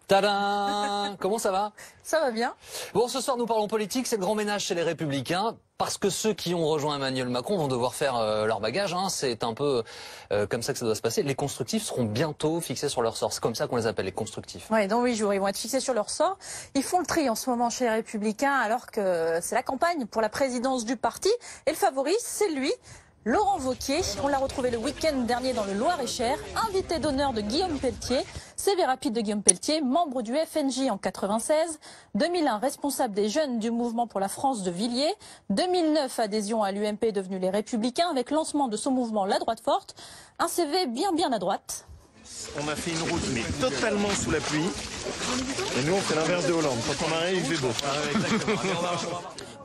Tadam! Comment ça va? Ça va bien. Bon, ce soir nous parlons politique, c'est le grand ménage chez les Républicains, parce que ceux qui ont rejoint Emmanuel Macron vont devoir faire leur bagage, hein. C'est un peu comme ça que ça doit se passer. Les constructifs seront bientôt fixés sur leur sort, c'est comme ça qu'on les appelle, les constructifs. Oui, dans 8 jours, ils vont être fixés sur leur sort. Ils font le tri en ce moment chez les Républicains, alors que c'est la campagne pour la présidence du parti. Et le favori, c'est lui, Laurent Wauquiez. On l'a retrouvé le week-end dernier dans le Loir-et-Cher, invité d'honneur de Guillaume Pelletier, CV rapide de Guillaume Pelletier, membre du FNJ en 96, 2001 responsable des jeunes du mouvement pour la France de Villiers, 2009 adhésion à l'UMP devenu les Républicains avec lancement de son mouvement La Droite Forte, un CV bien à droite. On a fait une route mais totalement sous la pluie. Et nous on fait l'inverse de Hollande. Quand on arrive, il fait beau.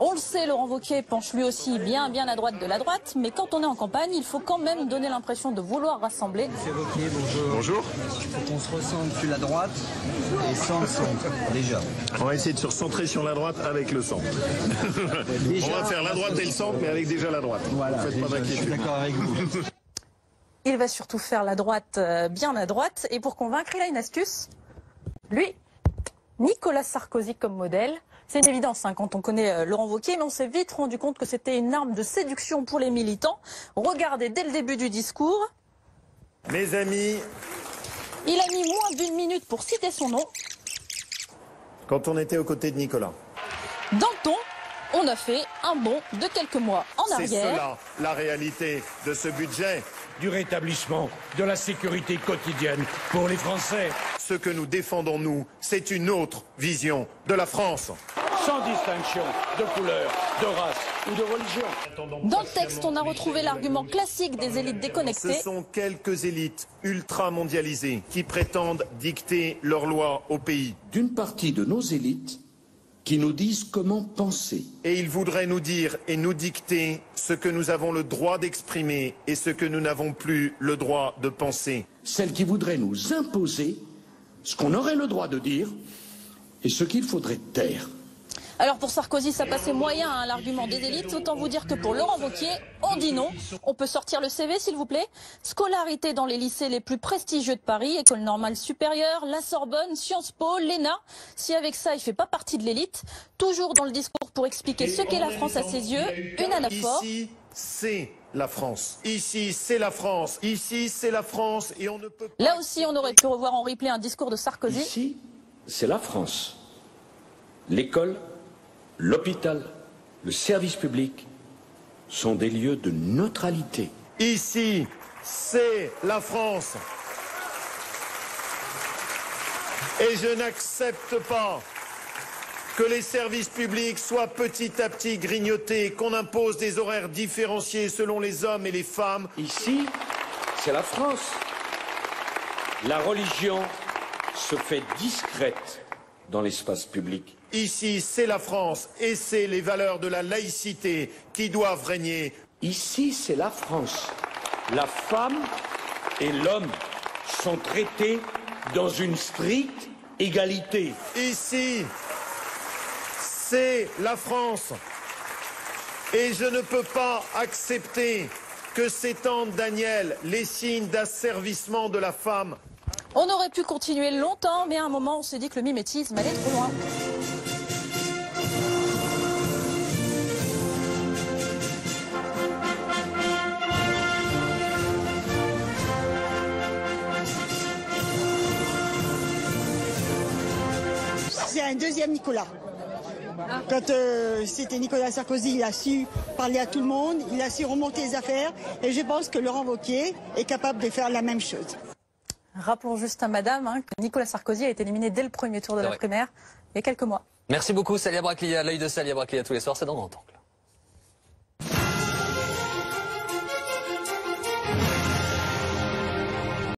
On le sait, Laurent Wauquiez penche lui aussi bien à droite de la droite, mais quand on est en campagne, il faut quand même donner l'impression de vouloir rassembler. Monsieur Wauquiez, bonjour. Bonjour. Il faut qu'on se recentre sur la droite et sans le centre, déjà. On va essayer de se recentrer sur la droite avec le centre. Déjà, on va faire la droite et le centre, mais avec déjà la droite. Voilà, Faites pas déjà, je suis d'inquiétude. d'accord avec vous. Il va surtout faire la droite, bien à droite, et pour convaincre, il a une astuce. Lui, Nicolas Sarkozy comme modèle. C'est une évidence hein, quand on connaît Laurent Wauquiez, mais on s'est vite rendu compte que c'était une arme de séduction pour les militants. Regardez dès le début du discours. Mes amis, Il a mis moins d'1 minute pour citer son nom. quand on était aux côtés de Nicolas, Dans le ton, on a fait un bond de quelques mois en c'est arrière. cela la réalité de ce budget. Du rétablissement de la sécurité quotidienne pour les Français. Ce que nous défendons, nous, c'est une autre vision de la France. Sans distinction de couleur, de race ou de religion. Dans le texte, on a retrouvé l'argument classique des élites Ce déconnectées. sont quelques élites ultra-mondialisées qui prétendent dicter leurs lois au pays. D'une partie de nos élites qui nous disent comment penser. Et ils voudraient nous dire et nous dicter ce que nous avons le droit d'exprimer et ce que nous n'avons plus le droit de penser. Celles qui voudraient nous imposer ce qu'on aurait le droit de dire et ce qu'il faudrait taire. Alors pour Sarkozy, ça passait moyen hein, l'argument des élites. Autant vous dire que pour Laurent Wauquiez, on dit non. On peut sortir le CV s'il vous plaît. Scolarité dans les lycées les plus prestigieux de Paris, École Normale Supérieure, la Sorbonne, Sciences Po, l'ENA. Si avec ça il fait pas partie de l'élite, toujours dans le discours pour expliquer ce qu'est la France à ses yeux, une anaphore. Ici, c'est la France. Ici, c'est la France. Ici, c'est la France. Et on ne peut pas... Là aussi, on aurait pu revoir en replay un discours de Sarkozy. Ici, c'est la France. L'école, l'hôpital, le service public sont des lieux de neutralité. Ici, c'est la France. Et je n'accepte pas que les services publics soient petit à petit grignotés, qu'on impose des horaires différenciés selon les hommes et les femmes. Ici, c'est la France. La religion se fait discrète dans l'espace public. Ici, c'est la France et c'est les valeurs de la laïcité qui doivent régner. Ici, c'est la France. La femme et l'homme sont traités dans une stricte égalité. Ici, c'est la France. Et je ne peux pas accepter que s'étendent, Daniel, les signes d'asservissement de la femme. On aurait pu continuer longtemps, mais à un moment, on s'est dit que le mimétisme allait trop loin. C'est un deuxième Nicolas. Quand c'était Nicolas Sarkozy, il a su parler à tout le monde, il a su remonter les affaires, et je pense que Laurent Wauquiez est capable de faire la même chose. Rappelons juste à madame hein, que Nicolas Sarkozy a été éliminé dès le premier tour de la primaire il y a quelques mois. Merci beaucoup Salia Braclia, l'œil de Salia Braclia tous les soirs, c'est dans Grand Angle.